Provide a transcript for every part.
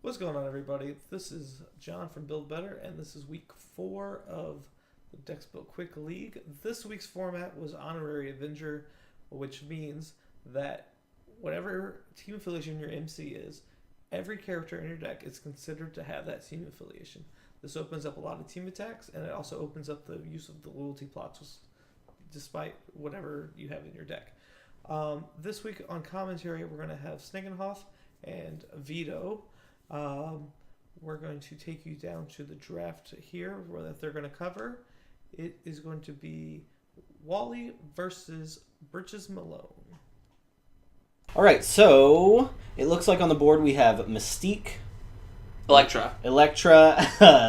What's going on, everybody? This is John from Build Better, and this is week 4 of the Decks Built Quick League. This week's format was Honorary Avenger, which means that whatever team affiliation your MC is, every character in your deck is considered to have that team affiliation. This opens up a lot of team attacks, and it also opens up the use of the loyalty plots despite whatever you have in your deck. This week on commentary, we're going to have Snickenhoff and Vito. We're going to take you down to the draft here that they're going to cover. It is going to be Wally versus Britches Malone. All right, so it looks like on the board we have Mystique, Elektra,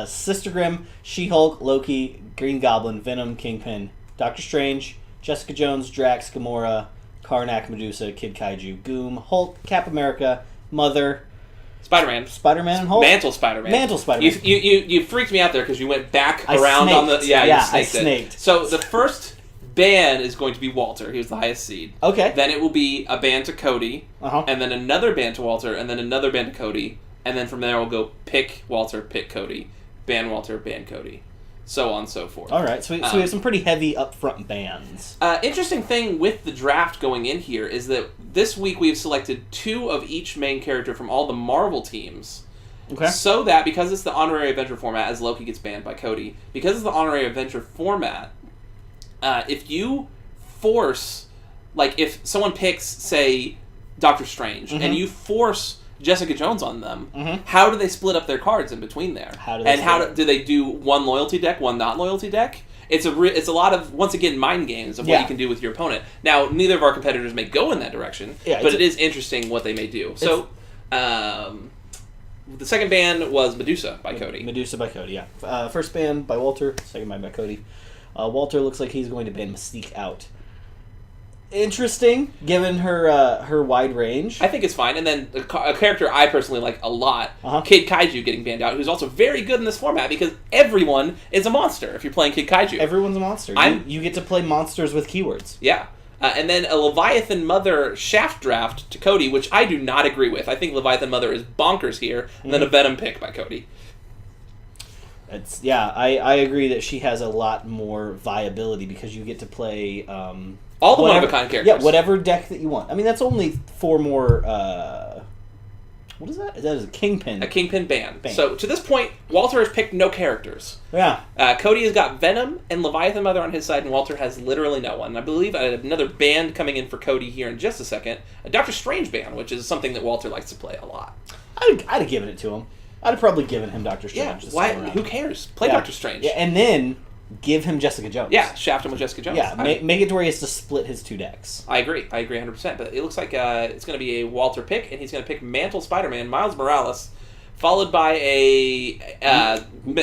Sister Grimm, She-Hulk, Loki, Green Goblin, Venom, Kingpin, Doctor Strange, Jessica Jones, Drax, Gamora, Karnak, Medusa, Kid Kaiju, Goom, Hulk, Cap America, Mother, Spider-Man and Hulk. Mantle Spider-Man. You freaked me out there because you went back around snaked. on the... Yeah, you snaked. So the first ban is going to be Walter. He was the highest seed. Okay. Then it will be a ban to Cody, and then another ban to Walter, and then another ban to Cody, and then from there we'll go pick Walter, pick Cody, ban Walter, ban Cody, so on and so forth. All right, so we have some pretty heavy upfront bans. Interesting thing with the draft going in here is that this week we have selected 2 of each main character from all the Marvel teams. Okay. So that, because it's the Honorary Avenger format, as Loki gets banned by Cody, because it's the Honorary Avenger format, if you force, like if someone picks, say, Doctor Strange, and you force Jessica Jones on them, how do they split up their cards in between there? Do they do one loyalty deck, one not loyalty deck? It's a lot of, once again, mind games of what you can do with your opponent. Now, neither of our competitors may go in that direction, but it is interesting what they may do. So, the second ban was Medusa by Cody. Medusa by Cody, yeah. First ban by Walter, second ban by Cody. Walter looks like he's going to ban Mystique out. Interesting, given her wide range. I think it's fine. And then a character I personally like a lot, Kid Kaiju getting banned out, who's also very good in this format because everyone is a monster if you're playing Kid Kaiju. Everyone's a monster. You get to play monsters with keywords. Yeah. And then a Leviathan Mother Shaft draft to Cody, which I do not agree with. I think Leviathan Mother is bonkers here, and then a Venom pick by Cody. I agree that she has a lot more viability because you get to play... all the one-of-a-kind characters. Yeah, whatever deck that you want. I mean, that's only 4 more... what is that? That is a Kingpin. A Kingpin ban. So, to this point, Walter has picked no characters. Yeah. Cody has got Venom and Leviathan Mother on his side, and Walter has literally no one. I believe I have another ban coming in for Cody here in just a second. A Doctor Strange ban, which is something that Walter likes to play a lot. I'd have given it to him. I'd have probably given him Doctor Strange. Yeah, why? Who cares? Play Doctor Strange. Yeah, and then... give him Jessica Jones. Yeah, shaft him with Jessica Jones. Yeah, make it to where he has to split his 2 decks. I agree 100%. But it looks like it's going to be a Walter pick, and he's going to pick Mantle Spider-Man, Miles Morales, followed by a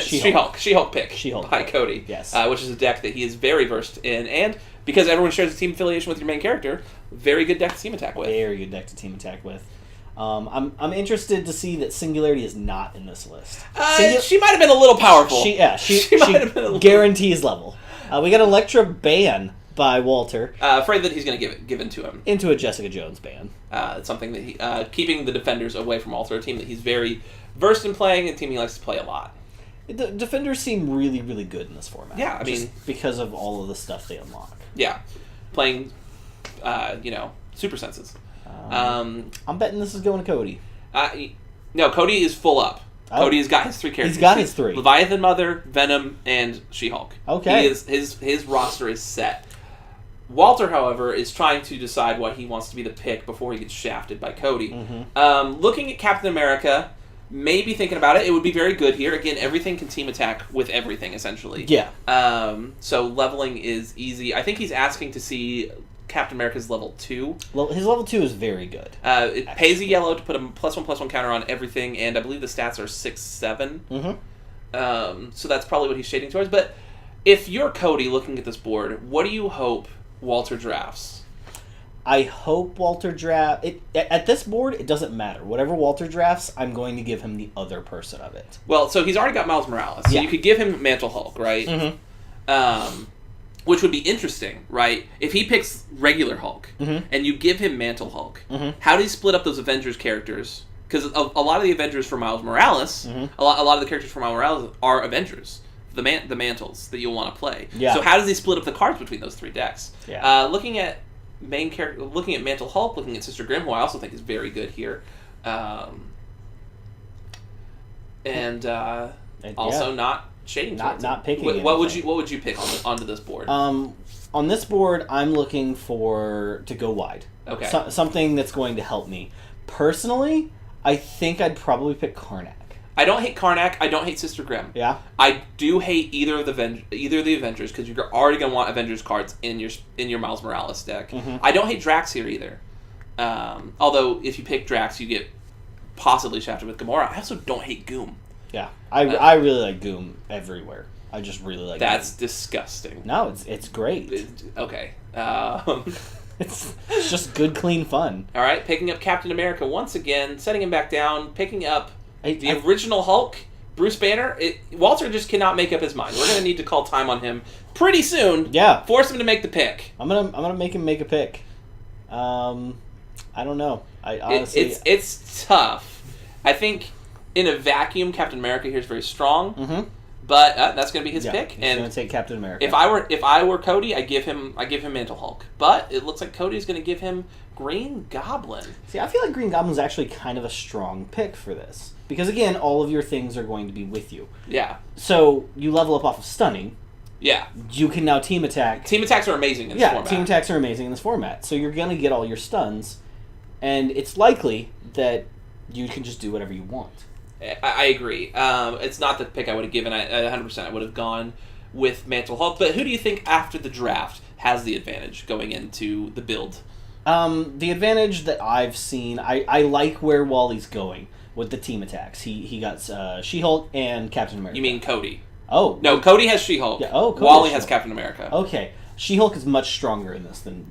She-Hulk pick by Cody. Yes. Which is a deck that he is very versed in, and because everyone shares a team affiliation with your main character, very good deck to team attack with. Very good deck to team attack with. I'm interested to see that Singularity is not in this list. She might have been a little powerful. She might have been a little guarantees level. We got Elektra ban by Walter. Afraid that he's going to give it given to him. Into a Jessica Jones ban. It's something that he keeping the defenders away from Walter, a team that he's very versed in playing, and a team he likes to play a lot. The defenders seem really, really good in this format. Yeah, I mean, because of all of the stuff they unlock. Yeah, playing, super senses. I'm betting this is going to Cody. No, Cody is full up. Cody has got his 3 characters. He's got his 3. Leviathan Mother, Venom, and She-Hulk. Okay. His roster is set. Walter, however, is trying to decide what he wants to be the pick before he gets shafted by Cody. Looking at Captain America, maybe thinking about it, it would be very good here. Again, everything can team attack with everything, essentially. Yeah. So leveling is easy. I think he's asking to see Captain America's level 2. His level 2 is very good. It pays a yellow to put a +1/+1 counter on everything, and I believe the stats are 6/7. So that's probably what he's shading towards. But if you're Cody looking at this board, what do you hope Walter drafts? I hope Walter drafts... At this board, it doesn't matter. Whatever Walter drafts, I'm going to give him the other person of it. Well, so he's already got Miles Morales. So you could give him Mantle Hulk, right? Which would be interesting, right? If he picks regular Hulk, and you give him Mantle Hulk, how do you split up those Avengers characters because a lot of the Avengers for Miles Morales, a lot of the characters for Miles Morales are Avengers. The mantles that you'll want to play. Yeah. So how does he split up the cards between those 3 decks? Yeah. Looking at looking at Mantle Hulk, looking at Sister Grimm, who I also think is very good here, and also not shading towards not picking. What would you pick onto this board? On this board, I'm looking to go wide. Okay. Something that's going to help me personally. I think I'd probably pick Karnak. I don't hate Karnak. I don't hate Sister Grimm. Yeah. I do hate either of the Avengers because you're already gonna want Avengers cards in your Miles Morales deck. I don't hate Drax here either. Although if you pick Drax, you get possibly shafted with Gamora. I also don't hate Goom. Yeah, I really like Goom everywhere. I just really like. That's Goom. disgusting. No, it's great. Okay. It's just good, clean fun. All right, picking up Captain America once again, setting him back down, picking up the original Hulk, Bruce Banner. Walter just cannot make up his mind. We're gonna need to call time on him pretty soon. Yeah, force him to make the pick. I'm gonna make him make a pick. I don't know. I honestly, it's tough. I think in a vacuum, Captain America here is very strong. Mm-hmm. But that's going to be his pick. He's and going to take Captain America. If I were Cody, I give him Mantle Hulk. But it looks like Cody's going to give him Green Goblin. See, I feel like Green Goblin is actually kind of a strong pick for this because again, all of your things are going to be with you. Yeah. So you level up off of stunning. Yeah. You can now team attack. Team attacks are amazing in this format. Yeah, team attacks are amazing in this format. So you're going to get all your stuns, and it's likely that you can just do whatever you want. I agree. It's not the pick I would have given. 100% I would have gone with Mantle Hulk. But who do you think after the draft has the advantage going into the build? The advantage that I've seen, I like where Wally's going with the team attacks. He got She-Hulk and Captain America. You mean Cody? Oh. No, Cody has She-Hulk. Yeah, Cody Wally has Captain America. Okay. She-Hulk is much stronger in this than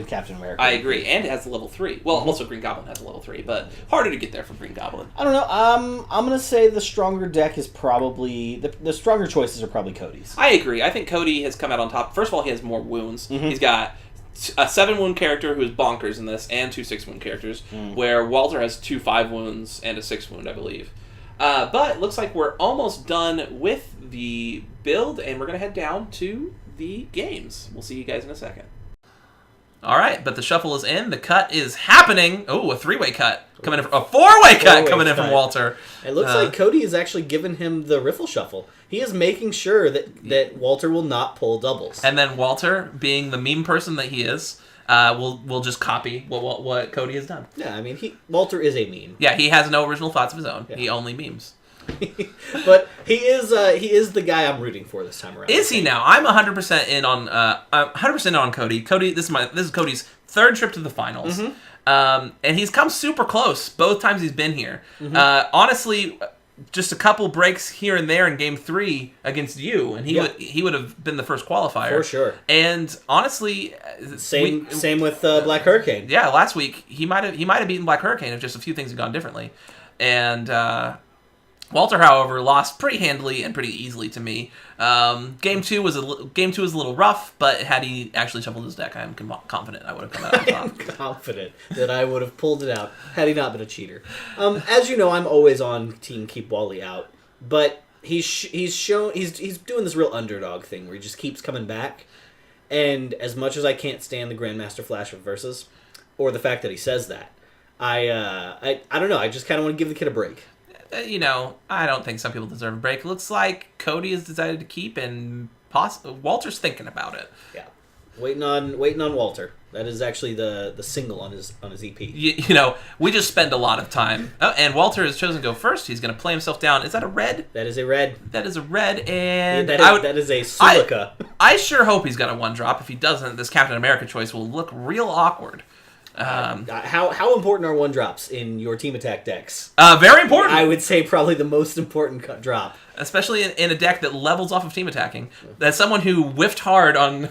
Captain America. I agree, and it has a level 3. Well, also Green Goblin has a level 3, but harder to get there for Green Goblin. I don't know. I'm gonna say the stronger deck is probably the stronger choices are probably Cody's. I agree. I think Cody has come out on top. First of all, he has more wounds. He's got a 7-wound character who's bonkers in this, and 2 6-wound characters, where Walter has 2 5-wounds and a 6-wound, I believe. But it looks like we're almost done with the build, and we're gonna head down to the games. We'll see you guys in a second. All right, but the shuffle is in. The cut is happening. Oh, a 3-way cut coming in. A 4-way cut coming in from Walter. It looks like Cody is actually giving him the riffle shuffle. He is making sure that Walter will not pull doubles. And then Walter, being the meme person that he is, will just copy what Cody has done. Yeah, I mean, Walter is a meme. Yeah, he has no original thoughts of his own. Yeah. He only memes. But he is the guy I'm rooting for this time around. Is he now? I'm 100% in on 100% on Cody. Cody, this is Cody's 3rd trip to the finals, and he's come super close both times he's been here. Honestly, just a couple breaks here and there in Game 3 against you, and he would have been the first qualifier for sure. And honestly, same with Black Hurricane. Yeah, last week he might have beaten Black Hurricane if just a few things had gone differently, and. Walter, however, lost pretty handily and pretty easily to me. Game 2 was a little rough, but had he actually shuffled his deck, I am confident I would have come out on top. I am confident that I would have pulled it out had he not been a cheater. As you know, I'm always on team keep Wally out, but he's doing this real underdog thing where he just keeps coming back. And as much as I can't stand the Grandmaster Flash of Versus, or the fact that he says that, I don't know. I just kind of want to give the kid a break. I don't think some people deserve a break. It looks like Cody has decided to keep, and Walter's thinking about it. Yeah, waiting on Walter. That is actually the single on his EP. We just spend a lot of time. Oh, and Walter has chosen to go first. He's going to play himself down. Is that a red? That is a red. That is a red, and that is a Sulica. I sure hope he's got a 1-drop. If he doesn't, this Captain America choice will look real awkward. How important are 1-drops in your team attack decks? Very important. I would say probably the most important drop. Especially in a deck that levels off of team attacking. As someone who whiffed hard on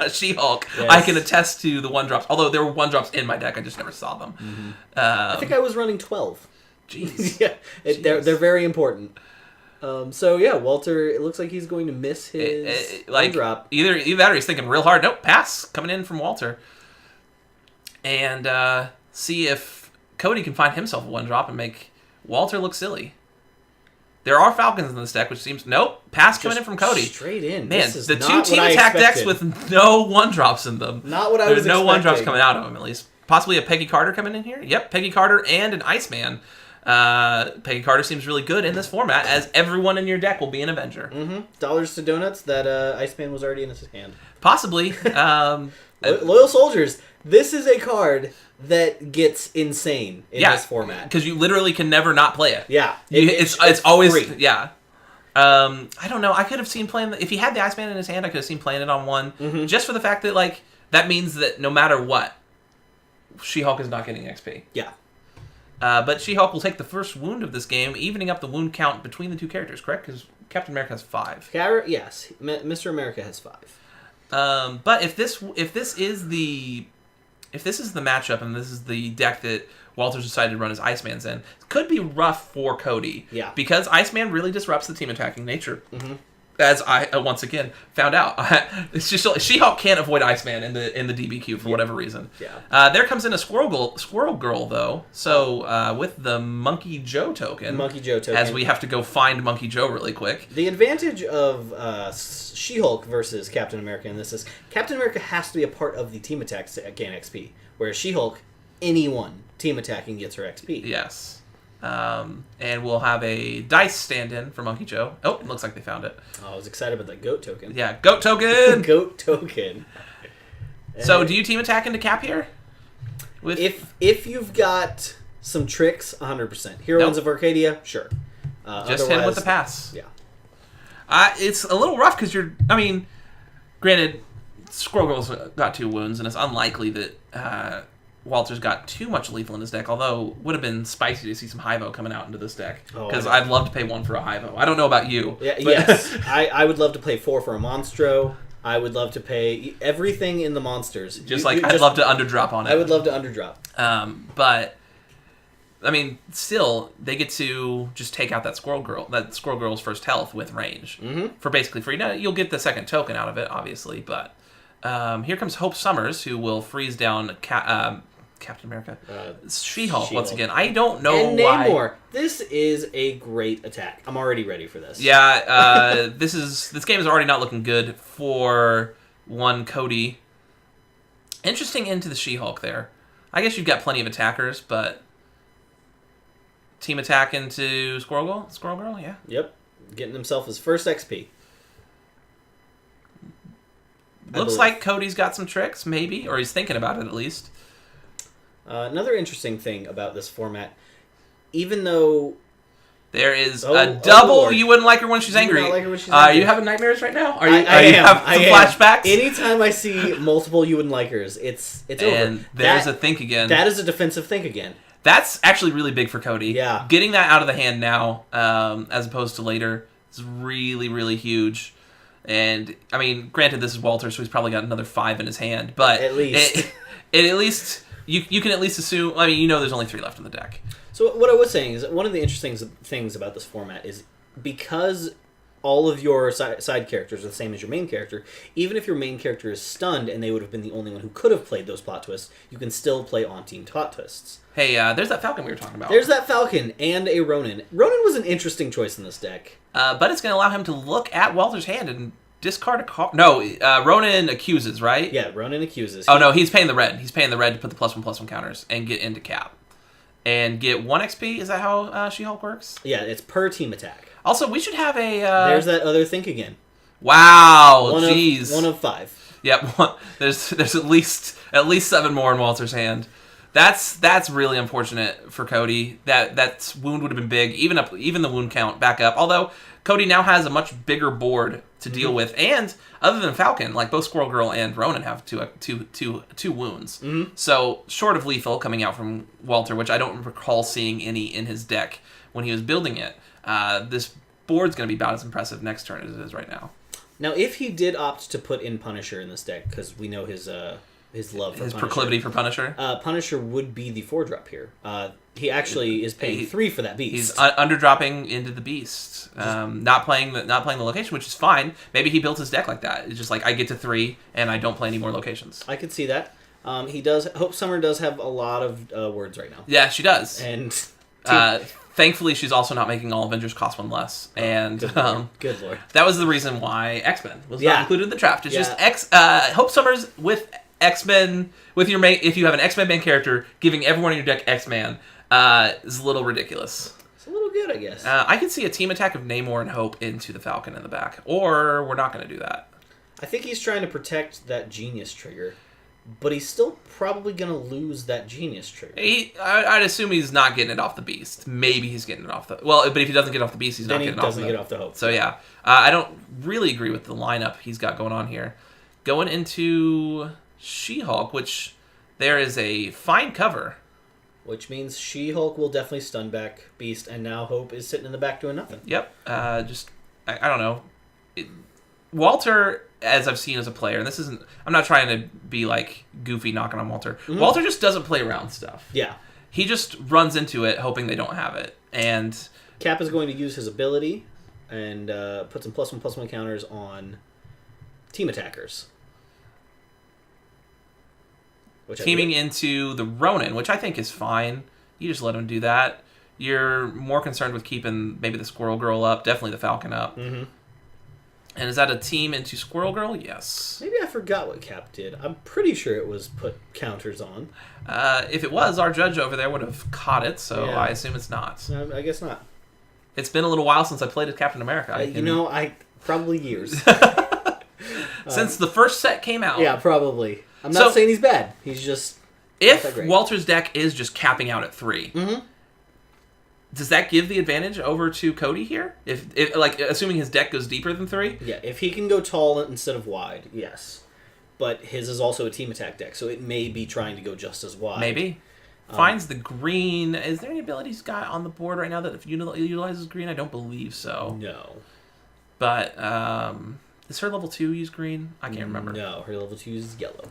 She-Hulk, yes. I can attest to the 1-drops. Although there were 1-drops in my deck, I just never saw them. I think I was running 12. Jeez. Yeah, they're very important. Walter, it looks like he's going to miss his 1-drop. Either that or he's thinking real hard. Nope, pass coming in from Walter. And see if Cody can find himself a 1-drop and make Walter look silly. There are Falcons in this deck, which seems... Nope. Pass coming in from Cody. Straight in. Man, this is the not 2 team what I attack decks expected. with no 1-drops in them. Not what I was There's no expecting. 1-drops coming out of them, at least. Possibly a Peggy Carter coming in here. Yep, Peggy Carter and an Iceman. Peggy Carter seems really good in this format, as everyone in your deck will be an Avenger. Mm-hmm. Dollars to donuts, that Iceman was already in his hand. Possibly. Loyal Soldiers. This is a card that gets insane in this format. Because you literally can never not play it. Yeah. It's always... free. Yeah. I don't know. I could have seen playing... If he had the Iceman in his hand, I could have seen playing it on one. Mm-hmm. Just for the fact that, like, that means that no matter what, She-Hulk is not getting XP. Yeah. But She-Hulk will take the first wound of this game, evening up the wound count between the two characters, correct? Because Captain America has 5. Yes. Mr. America has 5. But if this is the matchup and this is the deck that Walter's decided to run his Icemans in, it could be rough for Cody. Yeah. Because Iceman really disrupts the team attacking nature. Mm-hmm. As I once again found out, it's just She-Hulk can't avoid Iceman in the DBQ for whatever reason. Yeah. There comes in a Squirrel Girl though. So with the Monkey Joe token, as we have to go find Monkey Joe really quick. The advantage of She-Hulk versus Captain America in this is Captain America has to be a part of the team attacks to gain XP, whereas She-Hulk, anyone team attacking gets her XP. Yes. And we'll have a dice stand-in for Monkey Joe. Oh, it looks like they found it. Oh, I was excited about that goat token. Yeah, goat token! Goat token. So, do you team attack into Cap here? If you've got some tricks, 100%. Heroines of Arcadia, sure. Just hit him with the pass. Yeah. It's a little rough because granted, Squirrel Girl's got 2 wounds, and it's unlikely that Walter's got too much lethal in his deck, although would have been spicy to see some Hyvo coming out into this deck. Because I'd love to pay 1 for a Hyvo. I don't know about you. Yeah, yes. I would love to pay 4 for a Monstro. I would love to pay everything in the monsters. I'd love to underdrop on it. I would love to underdrop. But I mean, still, they get to just take out that Squirrel Girl's first health with range for basically free. Now, you'll get the second token out of it, obviously, but here comes Hope Summers, who will freeze down Captain America. She-Hulk, once again. I don't know and why. Namor. This is a great attack. I'm already ready for this. Yeah, this game is already not looking good for one Cody. Interesting into the She-Hulk there. I guess you've got plenty of attackers, but team attack into Squirrel Girl, yeah. Yep. Getting himself his first XP. Looks like Cody's got some tricks, maybe, or he's thinking about it at least. Another interesting thing about this format, even though there is a double you wouldn't like her when she's angry. Not like her when she's Are angry. you having nightmares right now? I am. Some flashbacks? Anytime I see multiple you wouldn't likers, it's over. And there's a think again. That is a defensive think again. That's actually really big for Cody. Yeah. Getting that out of the hand now, as opposed to later, is really, really huge. And, I mean, granted, this is Walter, so he's probably got another 5 in his hand. But at least. At least you can at least assume, I mean, there's only 3 left in the deck. So what I was saying is, one of the interesting things about this format is because all of your side characters are the same as your main character, even if your main character is stunned and they would have been the only one who could have played those plot twists, you can still play on-team plot twists. Hey, there's that Falcon we were talking about. There's that Falcon and a Ronin. Ronin was an interesting choice in this deck. But it's going to allow him to look at Walter's hand and discard a card. No, Ronin accuses, right? Yeah, Ronin accuses. Oh, no, he's paying the red. He's paying the red to put the +1/+1 counters and get into Cap. And get 1 XP? Is that how She-Hulk works? Yeah, it's per team attack. Also, we should have a... There's that other think again. Wow, jeez. 1 of 5. Yep, there's at least 7 more in Walter's hand. That's really unfortunate for Cody. That wound would have been big, even the wound count back up. Although Cody now has a much bigger board to deal with, and other than Falcon, like both Squirrel Girl and Ronin have two wounds. So short of lethal coming out from Walter, which I don't recall seeing any in his deck when he was building it. This board's going to be about as impressive next turn as it is right now. Now, if he did opt to put in Punisher in this deck, because we know his love for his Punisher. proclivity for Punisher. Punisher would be the 4-drop here. He actually is paying 3 for that beast. He's underdropping into the beast, not playing the location, which is fine. Maybe he built his deck like that. It's just like I get to 3 and I don't play any more locations. I could see that. He does. Hope Summer does have a lot of words right now. Yeah, she does. And thankfully, she's also not making all Avengers cost one less. And good lord. That was the reason why X-Men was not included in the draft. It's just Hope Summers with X-Men with your main. If you have an X-Men main character, giving everyone in your deck X-Man is a little ridiculous. It's a little good, I guess. I can see a team attack of Namor and Hope into the Falcon in the back, or we're not going to do that. I think he's trying to protect that genius trigger, but he's still probably going to lose that genius trigger. I'd assume he's not getting it off the Beast. Maybe he's getting it off the... Well, but if he doesn't get it off the Beast, he's not getting it off the... Then he doesn't get off the Hope. So, yeah. I don't really agree with the lineup he's got going on here. Going into She-Hulk, which there is a fine cover. Which means She-Hulk will definitely stun back Beast, and now Hope is sitting in the back doing nothing. Yep. I don't know. Walter, as I've seen as a player, and this isn't... I'm not trying to be, like, goofy knocking on Walter. Mm-hmm. Walter just doesn't play around stuff. Yeah. He just runs into it hoping they don't have it. And Cap is going to use his ability and put some +1/+1 counters on team attackers. Teaming into the Ronin, which I think is fine. You just let him do that. You're more concerned with keeping maybe the Squirrel Girl up, definitely the Falcon up. Mm-hmm. And is that a team into Squirrel Girl? Yes. Maybe I forgot what Cap did. I'm pretty sure it was put counters on. If it was, our judge over there would have caught it, so yeah. I assume it's not. I guess not. It's been a little while since I played as Captain America. I probably years. Since the first set came out. Yeah, probably. I'm not saying he's bad. He's just... If Walter's deck is just capping out at 3... Mm-hmm. Does that give the advantage over to Cody here? If like assuming his deck goes deeper than 3? Yeah, if he can go tall instead of wide, yes. But his is also a team attack deck, so it may be trying to go just as wide. Maybe. Finds the green. Is there any ability he's got on the board right now that utilizes green? I don't believe so. No. But does her level 2 use green? I can't remember. No, her level 2 is yellow.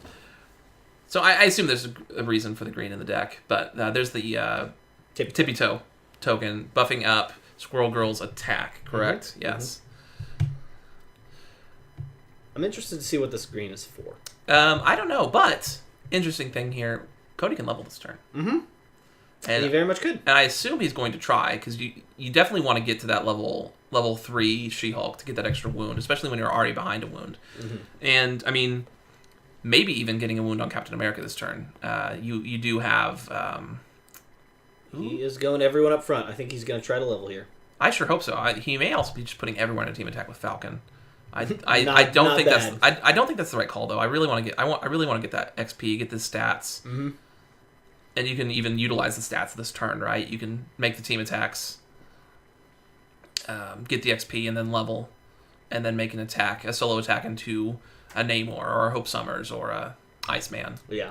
So I assume there's a reason for the green in the deck. But there's the Tippy Toe token buffing up Squirrel Girl's attack, correct? Mm-hmm. Yes. Mm-hmm. I'm interested to see what this green is for. I don't know, but interesting thing here, Cody can level this turn. Mm-hmm. And he very much could. And I assume he's going to try, because you definitely want to get to that level 3 She-Hulk to get that extra wound, especially when you're already behind a wound. Mm-hmm. And, I mean, maybe even getting a wound on Captain America this turn. You do have... he is going everyone up front. I think he's going to try to level here. I sure hope so. He may also be just putting everyone in a team attack with Falcon. I don't think that's the right call though. I really want to get that XP, get the stats, mm-hmm. and you can even utilize the stats this turn, right? You can make the team attacks, get the XP, and then level, and then make an attack, a solo attack into a Namor or a Hope Summers or a Iceman. Yeah.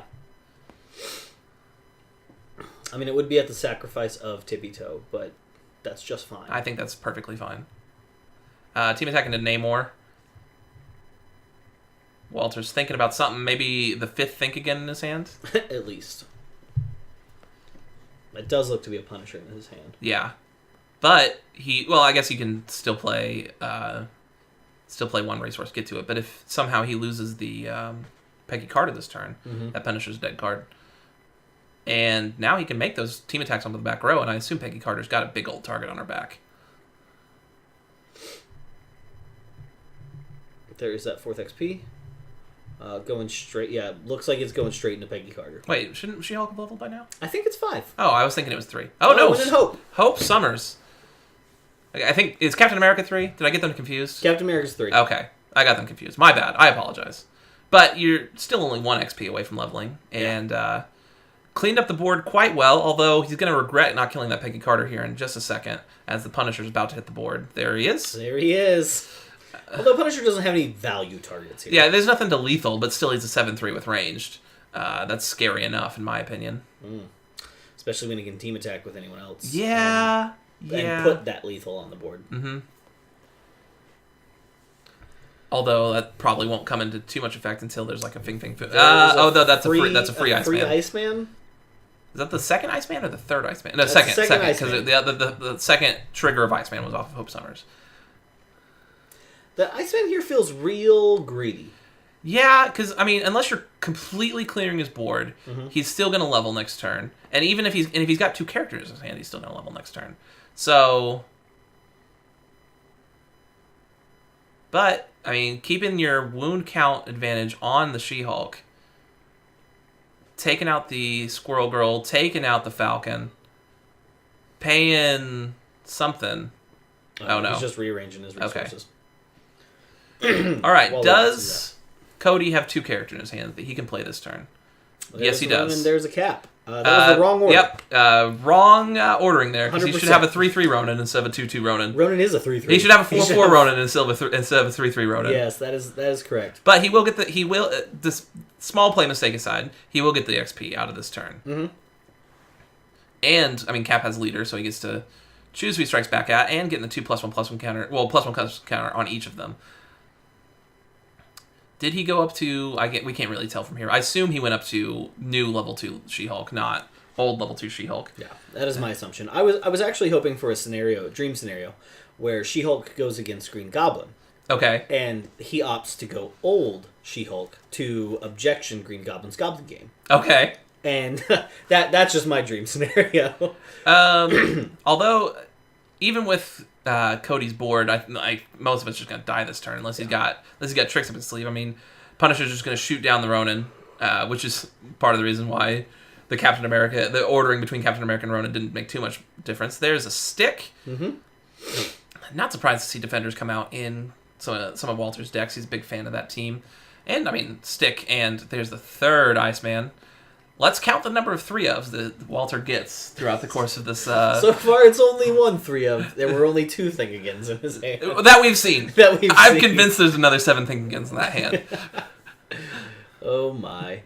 I mean, it would be at the sacrifice of Tippy Toe, but that's just fine. I think that's perfectly fine. Team attack into Namor. Walter's thinking about something. Maybe the 5th Think Again in his hand? At least. It does look to be a Punisher in his hand. Yeah. But I guess he can still play one resource, get to it. But if somehow he loses the Peggy Carter this turn, mm-hmm. that Punisher's dead card. And now he can make those team attacks onto the back row, and I assume Peggy Carter's got a big old target on her back. There is that 4th XP. Going straight, yeah, looks like it's going straight into Peggy Carter. Wait, shouldn't She-Hulk have leveled by now? I think it's 5. Oh, I was thinking it was 3. Oh, no. And then Hope. Hope Summers. I think, is Captain America 3? Did I get them confused? Captain America's 3. Okay, I got them confused. My bad. I apologize. But you're still only 1 XP away from leveling, and cleaned up the board quite well, although he's going to regret not killing that Peggy Carter here in just a second, as the Punisher's about to hit the board. There he is. There he is. Although Punisher doesn't have any value targets here. Yeah, there's nothing to lethal, but still he's a 7/3 with ranged. That's scary enough, in my opinion. Especially when he can team attack with anyone else. Yeah. And put that lethal on the board. Mm-hmm. Although that probably won't come into too much effect until there's like a Fing. That's a free Iceman. Free Iceman? Is that the second Iceman or the third Iceman? No, second, because the second trigger of Iceman was off of Hope Summers. The Iceman here feels real greedy. Yeah, because I mean, unless you're completely clearing his board, he's still going to level next turn. And even if he's got 2 characters in his hand, he's still going to level next turn. So, but I mean, keeping your wound count advantage on the She-Hulk, taking out the Squirrel Girl, taking out the Falcon, paying something. Oh no, he's just rearranging his resources. Okay. All right, does Cody have 2 characters in his hand that he can play this turn? Yes, he does. And there's a cap. That was the wrong order. Yep, wrong ordering there, because he should have a 3/3 Ronin instead of a 2/2 Ronin. Ronin is a 3/3. He should have a 4/4 Ronin instead of a 3/3 Ronin. Yes, that is correct. But he will get this small play mistake aside, he will get the XP out of this turn. Mm-hmm. And I mean, Cap has leader, so he gets to choose who he strikes back at, and getting the 2+1/+1 counter. Well, +1 counter on each of them. Did he go up to... we can't really tell from here. I assume he went up to new level 2 She-Hulk, not old level 2 She-Hulk. Yeah, that is my assumption. I was actually hoping for a dream scenario, where She-Hulk goes against Green Goblin. Okay. And he opts to go old She-Hulk to objection Green Goblin's Goblin game. Okay. And that's just my dream scenario. Although, even with... Cody's board, most of it's just gonna die this turn unless he's got tricks up his sleeve. I mean, Punisher's just gonna shoot down the Ronin, which is part of the reason why the ordering between Captain America and Ronin didn't make too much difference. There's a stick. Mm-hmm. Not surprised to see Defenders come out in some of Walter's decks. He's a big fan of that team, and I mean stick. And there's the 3rd Iceman. Let's count the number of 3-ofs that Walter gets throughout the course of this. So far, it's only one 3-of. There were only 2 Thingagons in his hand. That we've seen. I'm convinced there's another 7 Thingagons in that hand. Oh my!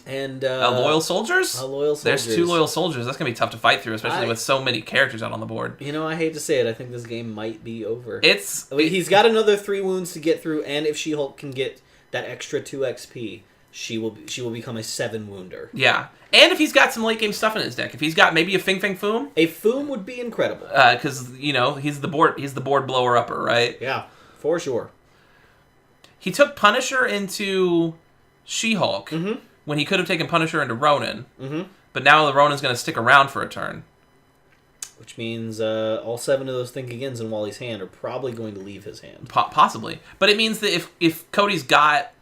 And loyal soldiers. Loyal soldiers. There's 2 loyal soldiers. That's gonna be tough to fight through, especially with so many characters out on the board. You know, I hate to say it. I think this game might be over. He's got another 3 wounds to get through, and if She-Hulk can get that extra 2 XP. She will become a 7-wounder. Yeah, and if he's got some late game stuff in his deck, if he's got maybe a Fing Foom, a Foom would be incredible. Because he's the board blower upper, right? Yeah, for sure. He took Punisher into She-Hulk when he could have taken Punisher into Ronin, but now the Ronin's going to stick around for a turn. Which means all 7 of those Think-Agains in Wally's hand are probably going to leave his hand. Possibly, but it means that if Cody's got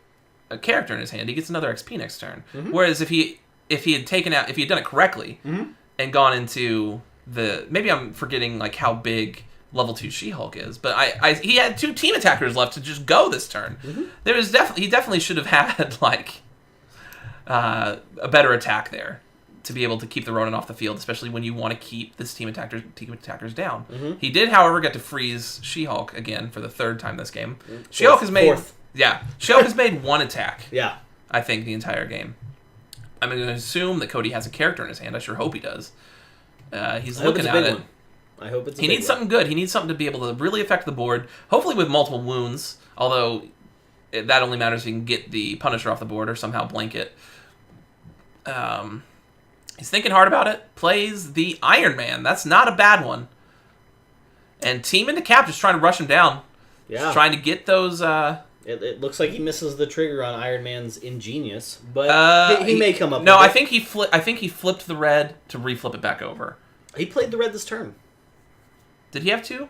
a character in his hand, he gets another XP next turn. Mm-hmm. Whereas if he had done it correctly and gone into maybe I'm forgetting like how big level 2 She-Hulk is, but he had 2 team attackers left to just go this turn. Mm-hmm. He definitely should have had like a better attack there to be able to keep the Ronin off the field, especially when you want to keep this team attackers down. Mm-hmm. He did, however, get to freeze She-Hulk again for the 3rd time this game. She-Hulk has made 4th. Yeah, She-Hulk has made 1 attack. Yeah, I think the entire game. I'm going to assume that Cody has a character in his hand. I sure hope he does. He's looking at it. I hope it's. He needs something good. He needs something to be able to really affect the board. Hopefully with multiple wounds. Although that only matters if he can get the Punisher off the board or somehow blanket. He's thinking hard about it. Plays the Iron Man. That's not a bad one. And team into Cap, just trying to rush him down. Yeah, just trying to get those. It looks like he misses the trigger on Iron Man's Ingenious, but he may come up. No, with I think he flipped the red to reflip it back over. He played the red this turn. Did he have 2?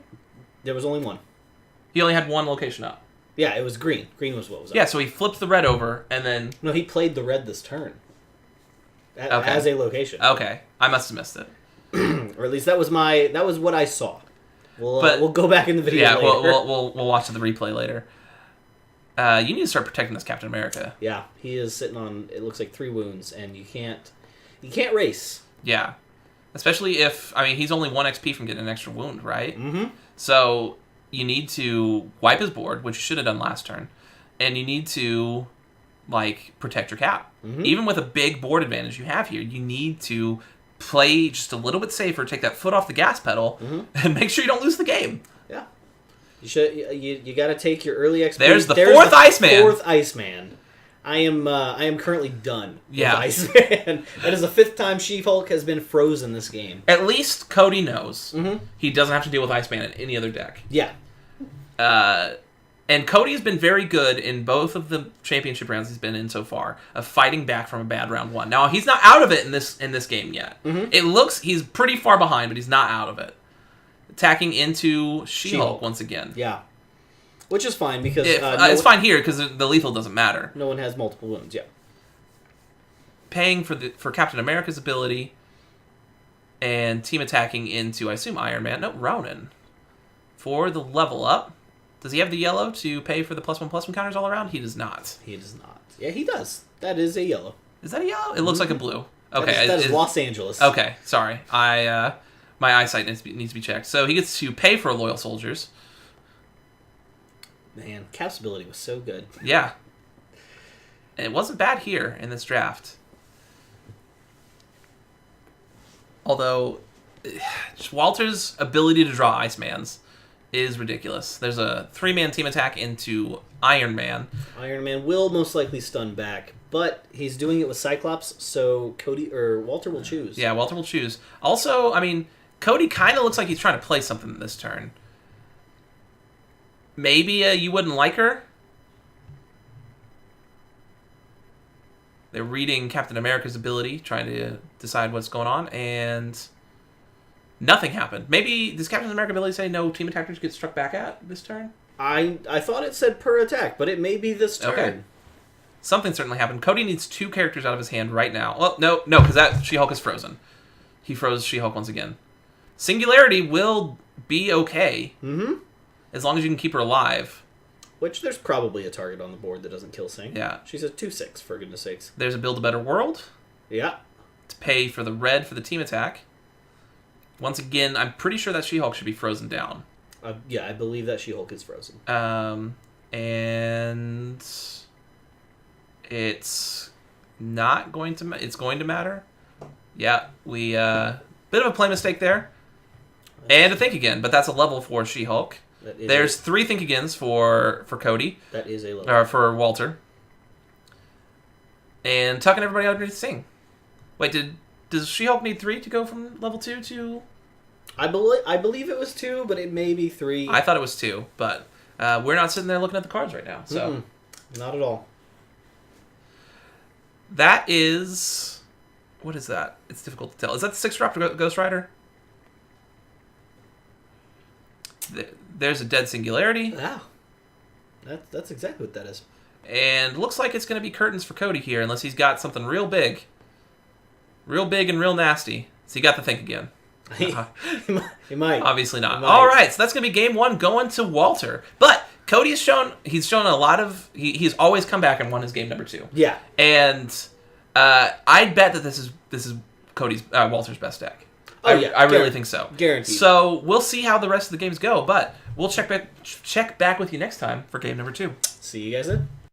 There was only 1. He only had 1 location up. Yeah, it was green. Green was what was up. Yeah, so he flipped the red over and then. No, he played the red this turn. As a location. Okay, I must have missed it. Or at least that was what I saw. We'll go back in the video. Yeah, later. we'll watch the replay later. You need to start protecting this Captain America. Yeah, he is sitting on, it looks like 3 wounds, and you can't race. Yeah, especially if he's only 1 XP from getting an extra wound, right? Mm-hmm. So you need to wipe his board, which you should have done last turn, and you need to protect your Cap. Mm-hmm. Even with a big board advantage you have here, you need to play just a little bit safer, take that foot off the gas pedal, and make sure you don't lose the game. Yeah. You got to take your early XP. There's the 4th Iceman. 4th Iceman. I am currently done with Iceman. That is the 5th time She-Hulk has been frozen this game. At least Cody knows he doesn't have to deal with Iceman in any other deck. Yeah. And Cody's been very good in both of the championship rounds he's been in so far of fighting back from a bad round 1. Now, he's not out of it in this game yet. Mm-hmm. It looks he's pretty far behind, but he's not out of it. Attacking into She-Hulk once again. Yeah. Which is fine because... it's fine here because the lethal doesn't matter. No one has multiple wounds, yeah. Paying for Captain America's ability and team attacking into, I assume, Iron Man. No, Ronan. For the level up. Does he have the yellow to pay for the +1/+1 counters all around? He does not. He does not. Yeah, he does. That is a yellow. Is that a yellow? It looks like a blue. Okay, that is Los Angeles. Okay, sorry. My eyesight needs to be checked. So he gets to pay for loyal soldiers. Man, Cap's ability was so good. Yeah. And it wasn't bad here in this draft. Although, Walter's ability to draw Icemans is ridiculous. There's a 3-man team attack into Iron Man. Iron Man will most likely stun back, but he's doing it with Cyclops, so Walter will choose. Yeah, Walter will choose. Also, I mean, Cody kind of looks like he's trying to play something this turn. Maybe you wouldn't like her. They're reading Captain America's ability, trying to decide what's going on, and nothing happened. Maybe does Captain America ability say no team attackers get struck back at this turn? I thought it said per attack, but it may be this turn. Okay. Something certainly happened. Cody needs 2 characters out of his hand right now. Oh, no, because that She-Hulk is frozen. He froze She-Hulk once again. Singularity will be okay. Mm-hmm. As long as you can keep her alive. Which there's probably a target on the board that doesn't kill Sing. Yeah. She's a 2/6, for goodness sakes. There's a Build a Better World. Yeah. To pay for the red for the team attack. Once again, I'm pretty sure that She-Hulk should be frozen down. Yeah, I believe that She-Hulk is frozen. And it's not going to... It's going to matter. Yeah, we... bit of a play mistake there. And a Think Again, but that's a level for She-Hulk. There's 3 Think Agains for Cody. That is a level. Or for Walter. And tucking everybody underneath Sing. Wait, does She-Hulk need 3 to go from level 2 to... I believe it was 2, but it may be 3. I thought it was 2, but we're not sitting there looking at the cards right now. So not at all. That is... What is that? It's difficult to tell. Is that the 6-drop Ghost Rider? There's a Dead Singularity. Wow. That's exactly what that is. And looks like it's going to be curtains for Cody here, unless he's got something real big. Real big and real nasty. So he got the Think Again. He might. Obviously not. All right, so that's going to be game 1 going to Walter. But Cody has shown a lot of... He's always come back and won his game number 2. Yeah. And I'd bet that this is Cody's Walter's best deck. Oh, yeah. I really think so. Guaranteed. So we'll see how the rest of the games go, but we'll check back with you next time for game number 2. See you guys then.